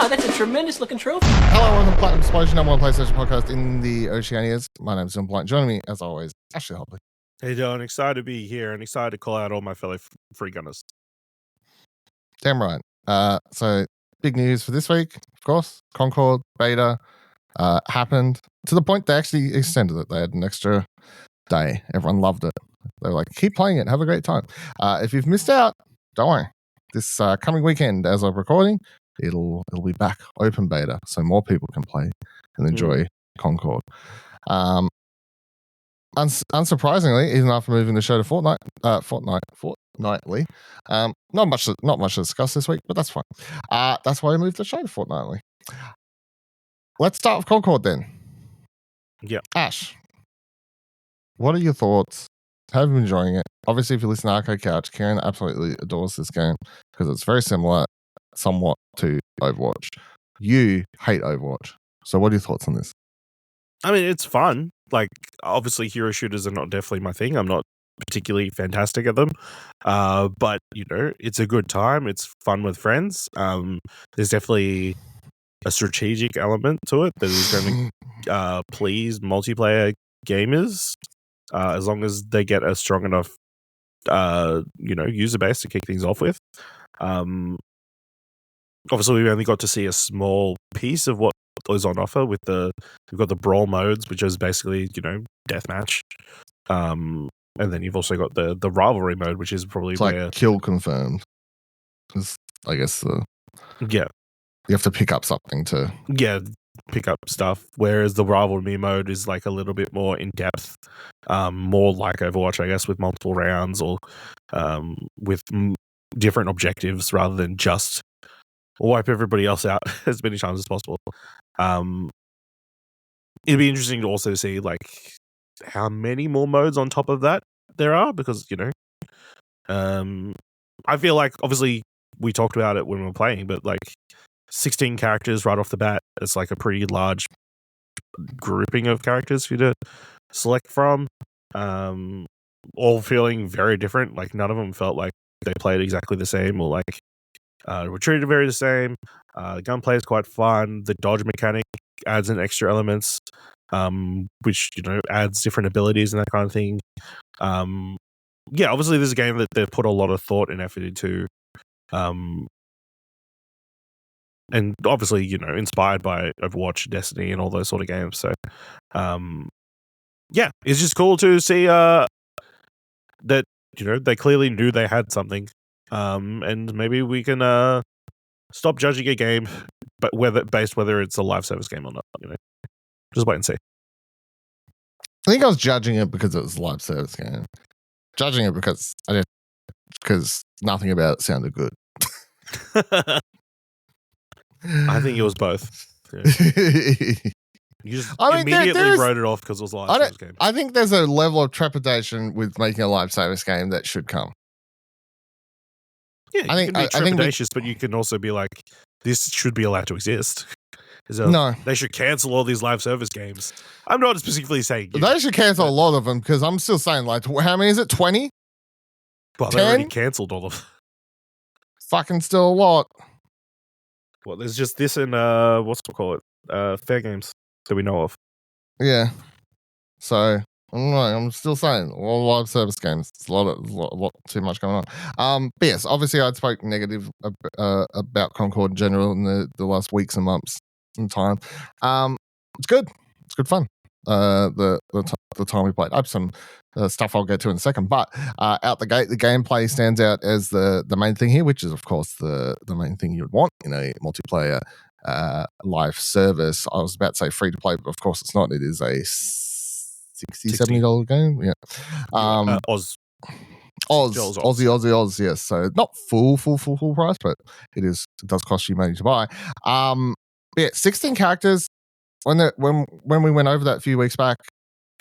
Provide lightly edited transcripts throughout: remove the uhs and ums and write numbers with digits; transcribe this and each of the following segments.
that's a tremendous looking trophy. Hello, welcome to Platinum Explosion, number one PlayStation podcast in the Oceanias. My name is John Blunt. Joining me, as always, Ashley Hobley. Hey, Dylan. Excited to be here and excited to call out all my fellow free gunners. Damn right. So, big news for this week, of course. Concord beta happened to the point they actually extended it. They had an extra day. Everyone loved it. They were like, keep playing it. Have a great time. If you've missed out, don't worry. This coming weekend, as I'm recording, it'll be back open beta, so more people can play and enjoy Concord. Unsurprisingly, even after moving the show to fortnightly, not much to discuss this week, but that's fine. That's why I moved the show to fortnightly. Let's start with Concord then. Yeah, Ash, what are your thoughts? Have you been enjoying it? Obviously, if you listen to Arcade Couch, Karen absolutely adores this game because it's very similar, somewhat, to Overwatch. You hate Overwatch. So what are your thoughts on this? I mean, it's fun. Like, obviously, hero shooters are not definitely my thing. I'm not particularly fantastic at them. But, you know, it's a good time. It's fun with friends. There's definitely a strategic element to it that is going to please multiplayer gamers as long as they get a strong enough, user base to kick things off with. Obviously, we only got to see a small piece of what was on offer with we've got the brawl modes, which is basically, deathmatch. And then you've also got the rivalry mode, which is probably It's where like kill confirmed. I guess you have to pick up something to pick up stuff. Whereas the rivalry mode is like a little bit more in depth, more like Overwatch, I guess, with multiple rounds or with different objectives rather than just wipe everybody else out as many times as possible. It'd be interesting to also see like how many more modes on top of that there are, because I feel like obviously we talked about it when we were playing, but like 16 characters right off the bat, it's like a pretty large grouping of characters for you to select from, all feeling very different. Like none of them felt like they played exactly the same or like were treated very the same. Gunplay is quite fun. The dodge mechanic adds in extra elements, which adds different abilities and that kind of thing. Obviously, this is a game that they've put a lot of thought and effort into, and obviously, inspired by Overwatch, Destiny, and all those sort of games. So, it's just cool to see that they clearly knew they had something. And maybe we can stop judging a game, but whether it's a live service game or not. Just wait and see. I think I was judging it because it was a live service game. Judging it because nothing about it sounded good. I think it was both. Yeah. You just immediately wrote it off because it was a live service game. I think there's a level of trepidation with making a live service game that should come. Yeah, you can be trepidatious, but you can also be like, this should be allowed to exist. No. They should cancel all these live service games. I'm not specifically saying they should cancel a lot of them, because I'm still saying, like, how many is it? 20? Well, they already cancelled all of them. Fucking still a lot. Well, there's just this and, Fair Games that we know of. Yeah. So, I'm still saying, all live service games. It's a lot too much going on. But yes, obviously I'd spoke negative about Concord in general in the last weeks and months in time. It's good. It's good fun. The time we played. I have some stuff I'll get to in a second, but out the gate, the gameplay stands out as the main thing here, which is of course the main thing you would want in a multiplayer live service. I was about to say free to play, but of course it's not. It is a $60-$70 game. Yeah. Aussie, yes. So not full price, but it does cost you money to buy. 16 characters. When we went over that a few weeks back,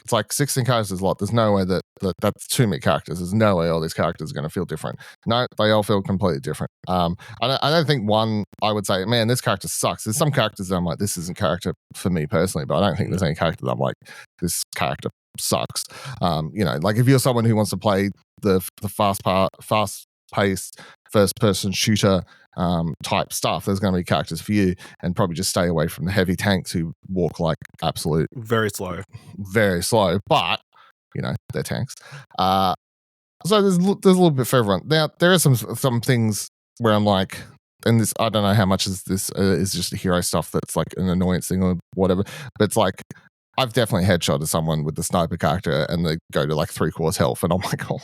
it's like 16 characters is a lot. There's no way that's too many characters. There's no way all these characters are going to feel different. No, they all feel completely different. I don't think one, I would say, man, this character sucks. There's some characters that I'm like, this isn't character for me personally, but I don't think there's any character that I'm like, this character sucks. Like if you're someone who wants to play the fast-paced first-person shooter type stuff, there's going to be characters for you, and probably just stay away from the heavy tanks who walk like absolute Very slow. very slow, but they're tanks. So there's a little bit for everyone. Now there are some things where I'm like, and this I don't know how much is this is just hero stuff that's like an annoyance thing or whatever, but it's like I've definitely headshotted someone with the sniper character and they go to like 3/4 health, and I'm like, oh.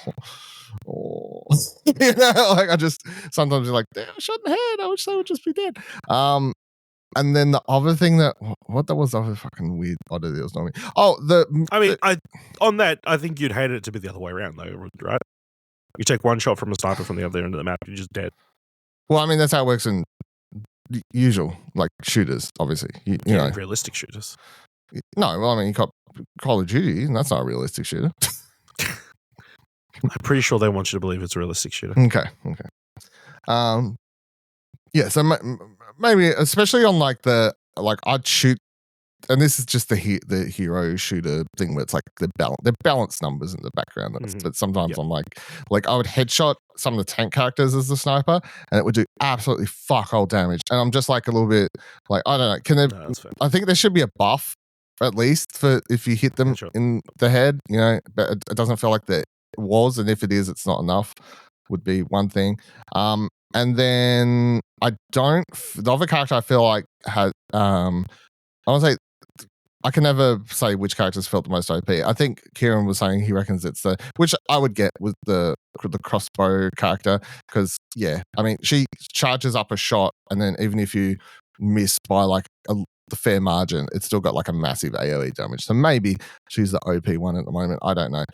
Like I just sometimes you're like, damn, I shouldn't have. I wish they would just be dead. And then the other thing that was the other fucking weird oddity that was not me. Oh, I think you'd hate it to be the other way around though, right? You take one shot from a sniper from the other end of the map, you're just dead. Well, I mean that's how it works in usual like shooters, obviously. You know, realistic shooters. No, well, I mean you got Call of Duty, and that's not a realistic shooter. I'm pretty sure they want you to believe it's a realistic shooter. Okay. Yeah, so maybe especially on like I'd shoot, and this is just the hero shooter thing where it's like the balanced numbers in the background, but sometimes I'm like I would headshot some of the tank characters as the sniper, and it would do absolutely fuck all damage, and I'm just like a little bit like I don't know. Can there? No, that's fair. I think there should be a buff at least for if you hit them in the head, but it doesn't feel like there was, and if it is, it's not enough. Would be one thing. And then the other character I feel like had, I want to say, I can never say which characters felt the most OP. I think Kieran was saying he reckons it's which I would get with the crossbow character, because, yeah, I mean, she charges up a shot, and then even if you miss by like the fair margin, it's still got like a massive AoE damage. So maybe she's the OP one at the moment. I don't know.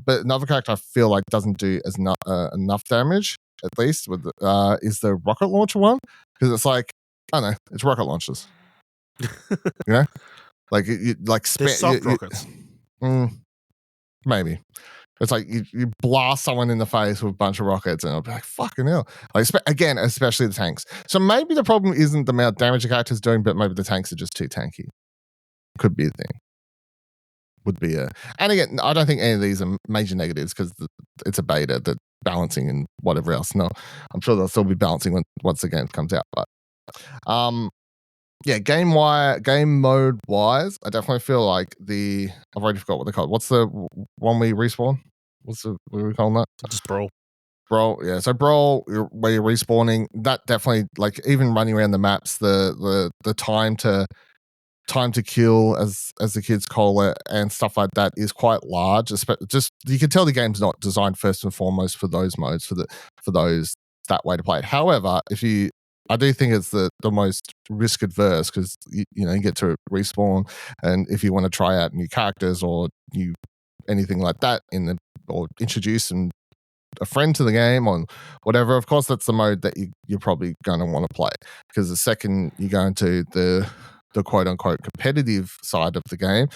But another character I feel like doesn't do as enough damage, at least, with is the rocket launcher one, because it's like I don't know, it's rocket launchers. Like you like soft rockets. Maybe it's like you blast someone in the face with a bunch of rockets, and I'll be like, fucking hell. Like again, especially the tanks. So maybe the problem isn't the amount of damage the character's doing, but maybe the tanks are just too tanky. Could be a thing. Would be and again, I don't think any of these are major negatives because it's a beta, that balancing and whatever else. No, I'm sure they'll still be balancing once the game comes out. But yeah, game mode wise, I definitely feel like I've already forgot what they're called. What's the one we respawn? What are we calling that? Just brawl. Brawl, yeah. So brawl, where you're respawning, that definitely, like, even running around the maps, the time to kill, as the kids call it, and stuff like that is quite large. Just you can tell the game's not designed first and foremost for those modes, for those that way to play it. However, I do think it's the most risk adverse, because you get to respawn, and if you want to try out new characters or anything like that or introduce a friend to the game or whatever, of course that's the mode that you're probably going to want to play, because the second you go into the quote unquote competitive side of the game,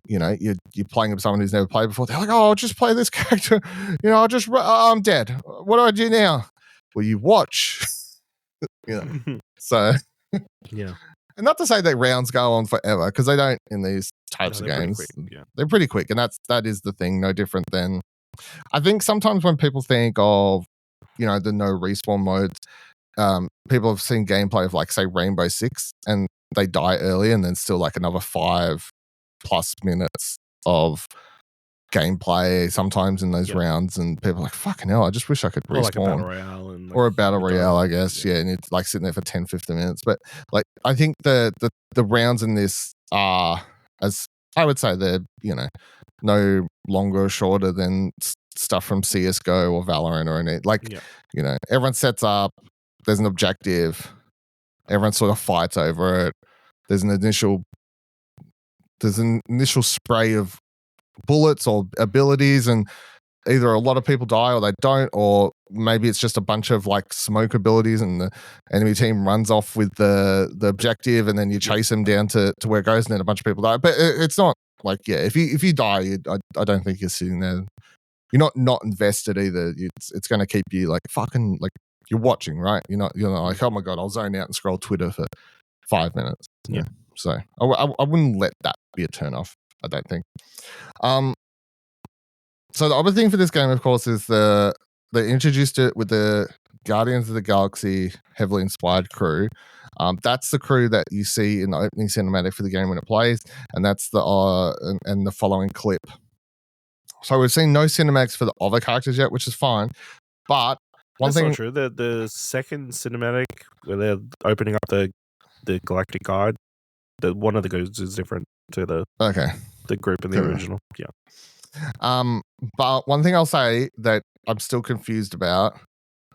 you're playing with someone who's never played before. They're like, oh, I'll just play this character, I'm dead. What do I do now? Well, you watch. So yeah, and not to say that rounds go on forever, because they don't in these types of games. They're pretty quick, and that is the thing. No different than, I think sometimes when people think of the no respawn modes, people have seen gameplay of, like, say, Rainbow Six, and they die early, and then still like another 5+ minutes of gameplay sometimes in those rounds, and people are like, fucking hell, I just wish I could respawn. Like a battle royale or a battle royale, I guess. Yeah, and it's like sitting there for 10-15 minutes. But like, I think the rounds in this are, as I would say, they're no longer or shorter than stuff from CS:GO or Valorant or anything. Like, everyone sets up, there's an objective, everyone sort of fights over it, there's an initial spray of bullets or abilities, and either a lot of people die or they don't, or maybe it's just a bunch of like smoke abilities, and the enemy team runs off with the objective, and then you chase them down to where it goes, and then a bunch of people die. But it's not like, if you die, I don't think you're sitting there, you're not invested either. It's going to keep you like fucking, like, you're watching, right? You're not like, oh my god, I'll zone out and scroll Twitter for 5 minutes. Yeah. So I wouldn't let that be a turn off, I don't think. So the other thing for this game, of course, is they introduced it with the Guardians of the Galaxy heavily inspired crew. That's the crew that you see in the opening cinematic for the game when it plays, and that's the and the following clip. So we've seen no cinematics for the other characters yet, which is fine. But That's not true. The second cinematic where they're opening up the Galactic Guide, one of the goes is different to the group in the original. Yeah. But one thing I'll say that I'm still confused about,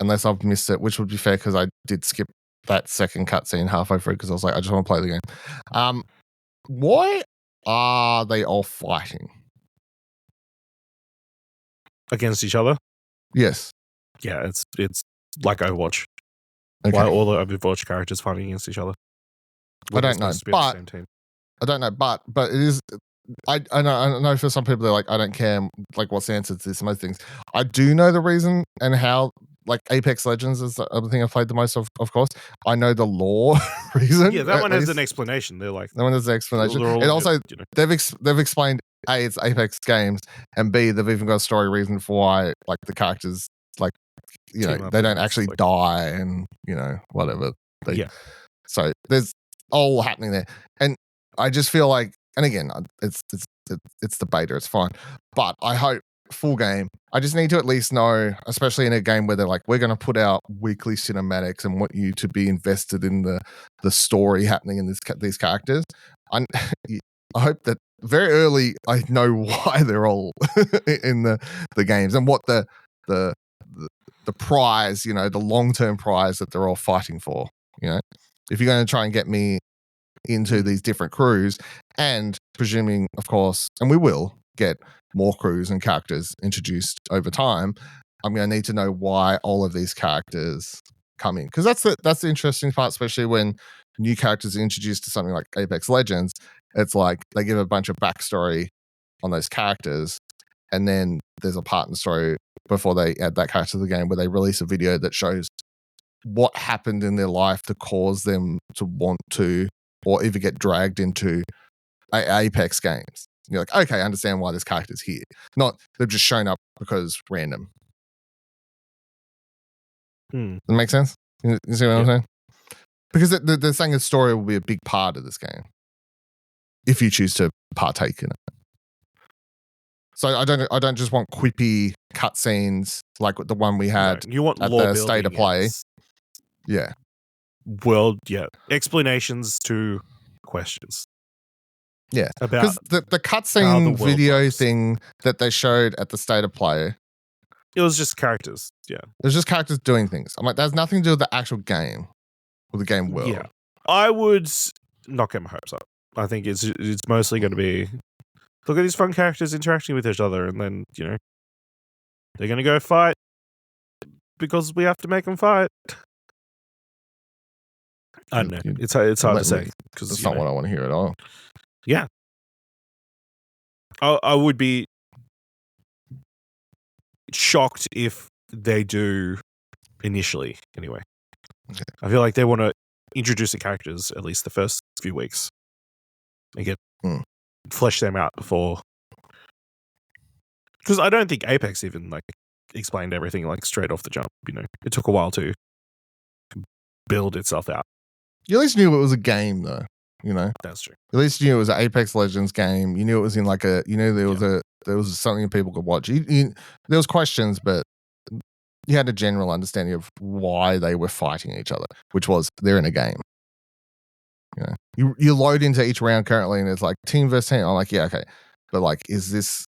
unless I've missed it, which would be fair because I did skip that second cutscene halfway through because I was like, I just want to play the game. Why are they all fighting against each other? Yes. Yeah, it's like Overwatch. Okay. Why are all the Overwatch characters fighting against each other? I don't know, but I don't know, but it is. I know for some people they're like, I don't care, like what's the answer to this and most things. I do know the reason and how. Like Apex Legends is the other thing I've played the most of course. I know the lore reason. Yeah, that one has an explanation. They're like, that one has an explanation. And also, they've explained A, it's Apex games, and B, they've even got a story reason for why like the characters like they don't actually die and whatever. So there's all happening there, and I just feel like, and again, it's the beta, it's fine, but I hope full game. I just need to at least know, especially in a game where they're like, we're going to put out weekly cinematics and want you to be invested in the story happening in these characters. I hope that very early I know why they're all in the games and what the prize, the long-term prize that they're all fighting for. If you're going to try and get me into these different crews, and presuming, of course, and we will get more crews and characters introduced over time, I'm going to need to know why all of these characters come in, because that's the interesting part, especially when new characters are introduced to something like Apex Legends. It's like they give a bunch of backstory on those characters, and then there's a part in the story before they add that character to the game where they release a video that shows what happened in their life to cause them to want to or even get dragged into Apex games. You're like, okay, I understand why this character's here. Not they've just shown up because random. Does that make sense? You see what I'm saying? Because they're saying the story will be a big part of this game if you choose to partake in it. So I don't just want quippy cutscenes like the one we had you want at the state of play. Yeah. World, explanations to questions. Yeah, because the cutscene video thing that they showed at the state of play, it was just characters. Yeah, it was just characters doing things. I'm like, that has nothing to do with the actual game or the game world. Yeah, I would not get my hopes up. I think it's mostly going to be, look at these fun characters interacting with each other, and then they're going to go fight because we have to make them fight. I don't know. It's hard to say because that's not what I want to hear at all. Yeah, I would be shocked if they do initially. Anyway, I feel like they want to introduce the characters at least the first few weeks and get flesh them out before. Because I don't think Apex even explained everything straight off the jump. It took a while to build itself out. You at least knew it was a game, though. That's true. At least you knew it was an Apex Legends game. You knew it was in there was something people could watch. There was questions, but you had a general understanding of why they were fighting each other, which was they're in a game. You load into each round currently, and it's like team versus team. I'm like, yeah, okay, but is this?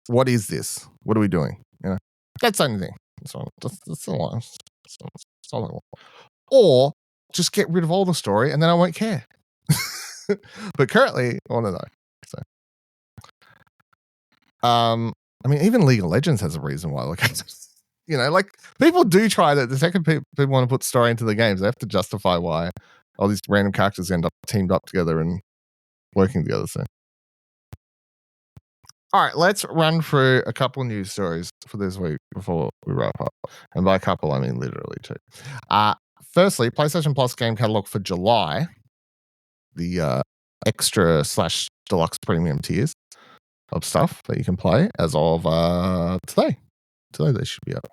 What is this? What are we doing? That's the only thing. That's all. That's all I want. Or just get rid of all the story, and then I won't care. But currently, I want to know. So, I mean, even League of Legends has a reason why. People do try that. The second people want to put story into the games, they have to justify why all these random characters end up teamed up together and working together. So, all right, let's run through a couple news stories for this week before we wrap up. And by a couple, I mean literally two. Firstly, PlayStation Plus game catalog for July. The extra / deluxe premium tiers of stuff that you can play as of today. Today they should be up.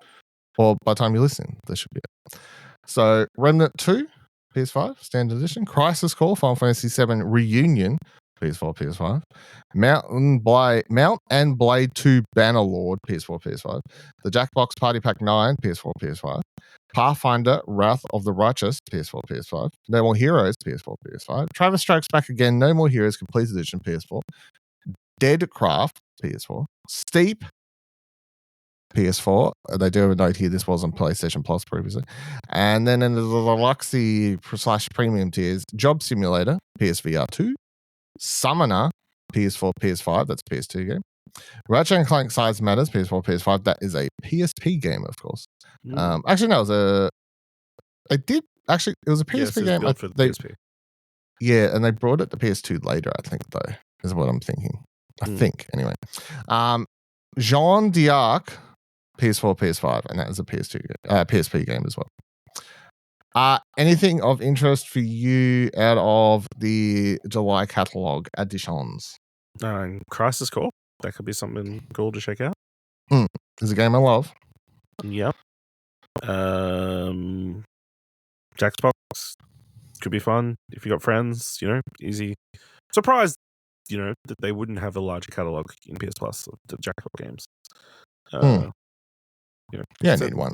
Or by the time you listen, there should be it. So Remnant 2, PS5, Standard Edition. Crisis Core, Final Fantasy VII Reunion, PS4, PS5. Mount and Blade 2 Bannerlord, PS4, PS5. The Jackbox Party Pack 9, PS4, PS5. Pathfinder, Wrath of the Righteous, PS4, PS5. No More Heroes, PS4, PS5. Travis Strikes Back Again, No More Heroes, Complete Edition, PS4. Deadcraft, PS4. Steep, PS4. They do have a note here. This was on PlayStation Plus previously. And then in the Deluxe/Premium tiers, Job Simulator, PSVR 2. Summoner, PS4, PS5. That's a PS2 game. Ratchet and Clank Size Matters, PS4, PS5. That is a PSP game, of course. Actually, no, it was a. It was a PSP game. Built for the PSP. Yeah, and they brought it to PS2 later, I think, though, is what I'm thinking. I think, anyway. Jean d'Arc, PS4, PS5, and that is a PSP game as well. Anything of interest for you out of the July catalog additions? Crisis Core. That could be something cool to check out. It's a game I love. Yep. Jackbox could be fun if you got friends. Easy. Surprised, that they wouldn't have a larger catalog in PS Plus of the Jackbox games. Yeah, I need one.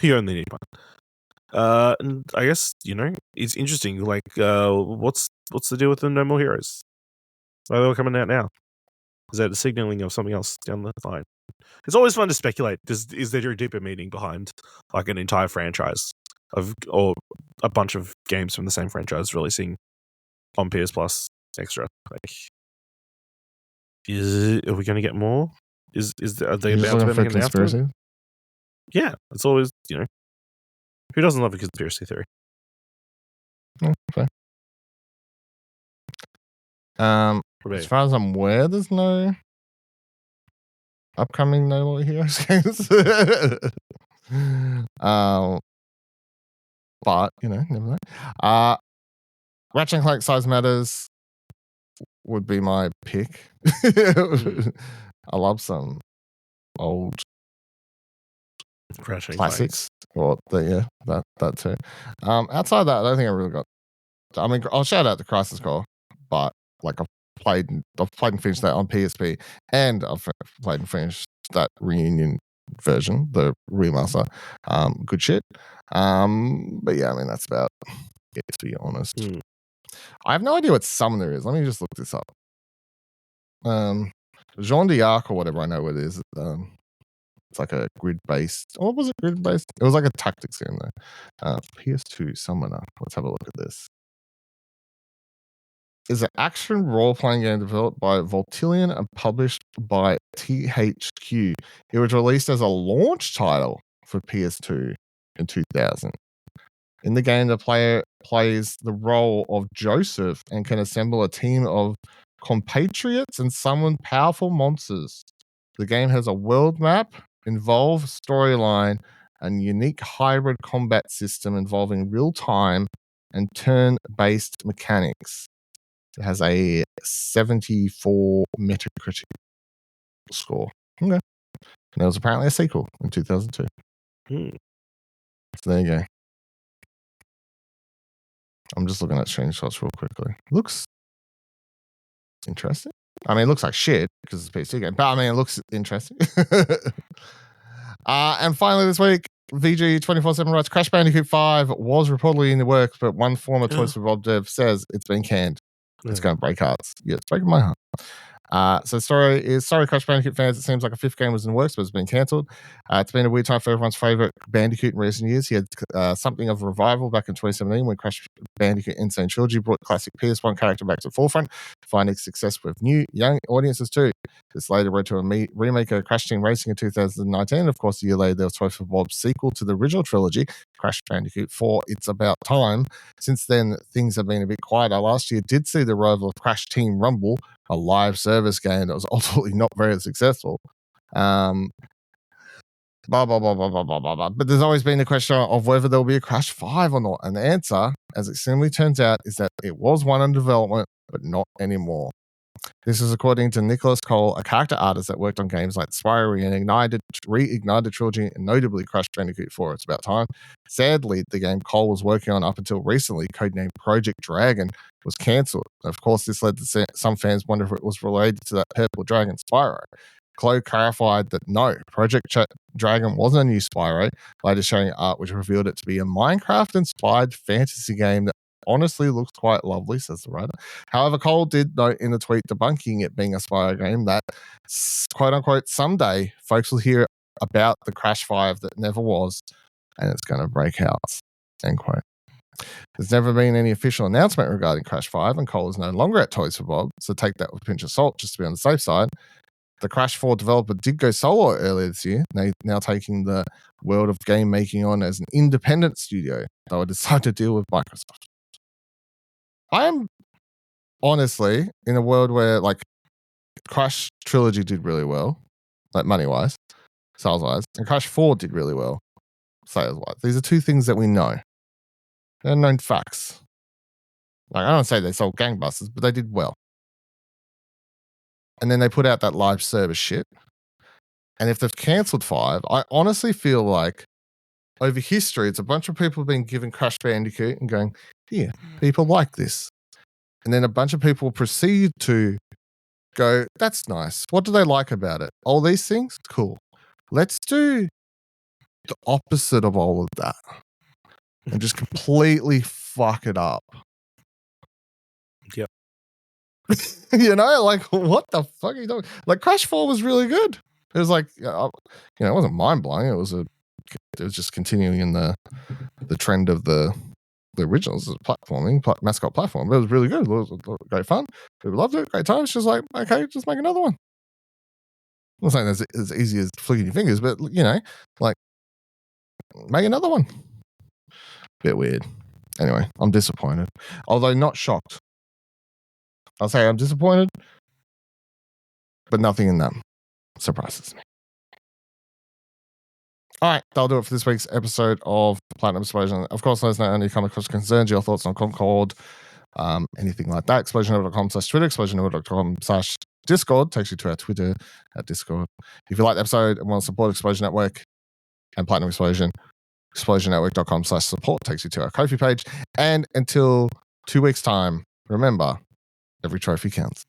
You only need one. And I guess it's interesting. Like, what's the deal with the No More Heroes? Why are they coming out now? Is that the signaling of something else down the line? It's always fun to speculate. Is there a deeper meaning behind like an entire franchise or a bunch of games from the same franchise releasing on PS Plus extra? Like, are we going to get more? Are they about to make an announcement? Yeah, it's always who doesn't love a conspiracy theory? Okay. As far as I'm aware, there's no upcoming No More Heroes games. But never know. Ratchet and Clank Size Matters would be my pick. I love some old classics. Or that too. Outside of that, I don't think I really got. I mean, I'll shout out the Crisis Core, but like I've played and finished that on PSP, and I've played and finished that Reunion version, the remaster. Good shit. But yeah, I mean that's about it, to be honest. I have no idea what Summoner is. Let me just look this up. Jean d'Arc or whatever, I know what it is. It's like a grid-based. Or was it grid-based? It was like a tactics game though. PS2 Summoner. Let's have a look at this. Is an action role-playing game developed by Voltillion and published by THQ. It was released as a launch title for PS2 in 2000. In the game, the player plays the role of Joseph and can assemble a team of compatriots and summon powerful monsters. The game has a world map, involved storyline, and unique hybrid combat system involving real-time and turn-based mechanics. It has a 74 Metacritic score. Okay. And there was apparently a sequel in 2002. So there you go. I'm just looking at screenshots real quickly. Looks interesting. I mean, it looks like shit because it's a PC game, but I mean, it looks interesting. And finally this week, VG 24/7 writes, Crash Bandicoot 5 was reportedly in the works, but one former Toys for Bob dev says it's been canned. It's going to break hearts. Yeah, it's breaking my heart. So the story is, sorry Crash Bandicoot fans, it seems like a fifth game was in the works, but it's been cancelled. It's been a weird time for everyone's favourite Bandicoot in recent years. He had something of a revival back in 2017 when Crash Bandicoot Insane Trilogy brought classic PS1 character back to the forefront, finding success with new, young audiences too. This later led to a remake of Crash Team Racing in 2019. Of course, a year later, there was Toys for Bob's sequel to the original trilogy, Crash Bandicoot 4, It's About Time. Since then, things have been a bit quieter. Last year did see the arrival of Crash Team Rumble, a live service game that was ultimately not very successful. But there's always been the question of whether there'll be a Crash 5 or not. And the answer, as it simply turns out, is that it was one in development, but not anymore. This is according to Nicholas Cole, a character artist that worked on games like Spyro and reignited the trilogy and notably Crash Bandicoot 4. It's about time. Sadly, the game Cole was working on up until recently, codenamed Project Dragon, was cancelled. Of course, this led to some fans wonder if it was related to that purple dragon Spyro. Chloe clarified that no, Project Dragon wasn't a new Spyro, later showing art which revealed it to be a Minecraft-inspired fantasy game that honestly looks quite lovely, says the writer. However, Cole did note in the tweet debunking it being a Spyro game that, quote-unquote, someday folks will hear about the Crash 5 that never was, and it's going to break out, end quote. There's never been any official announcement regarding Crash 5, and Cole is no longer at Toys for Bob, so take that with a pinch of salt just to be on the safe side. The Crash 4 developer did go solo earlier this year, now taking the world of game making on as an independent studio, though I decided to deal with Microsoft. I am honestly in a world where like Crash Trilogy did really well, like money-wise, sales-wise, and Crash 4 did really well, sales-wise. These are two things that we know. They're known facts. Like, I don't say they sold gangbusters, but they did well. And then they put out that live service shit. And if they've cancelled 5, I honestly feel like over history, it's a bunch of people being given Crash Bandicoot and going, here, people like this. And then a bunch of people proceed to go, that's nice. What do they like about it? All these things? Cool. Let's do the opposite of all of that and just completely fuck it up. Yep. You know, like, what the fuck are you doing? Like, Crash 4 was really good. It was like, it wasn't mind-blowing. It was just continuing in the trend of the originals, platforming, mascot platform. It was really good. It was great fun. People loved it. Great time. It's just like, okay, just make another one. I'm not saying that's as easy as flicking your fingers, but, you know, like, make another one. Bit weird. Anyway, I'm disappointed. Although not shocked. I'll say I'm disappointed, but nothing in that surprises me. All right, that'll do it for this week's episode of Platinum Explosion. Of course, let us know any comic concerns, your thoughts on Concord, anything like that. ExplosionNetwork.com/Twitter, ExplosionNetwork.com/Discord takes you to our Twitter at Discord. If you like the episode and want to support Explosion Network and Platinum Explosion, ExplosionNetwork.com/support takes you to our Ko-fi page. And until 2 weeks' time, remember, every trophy counts.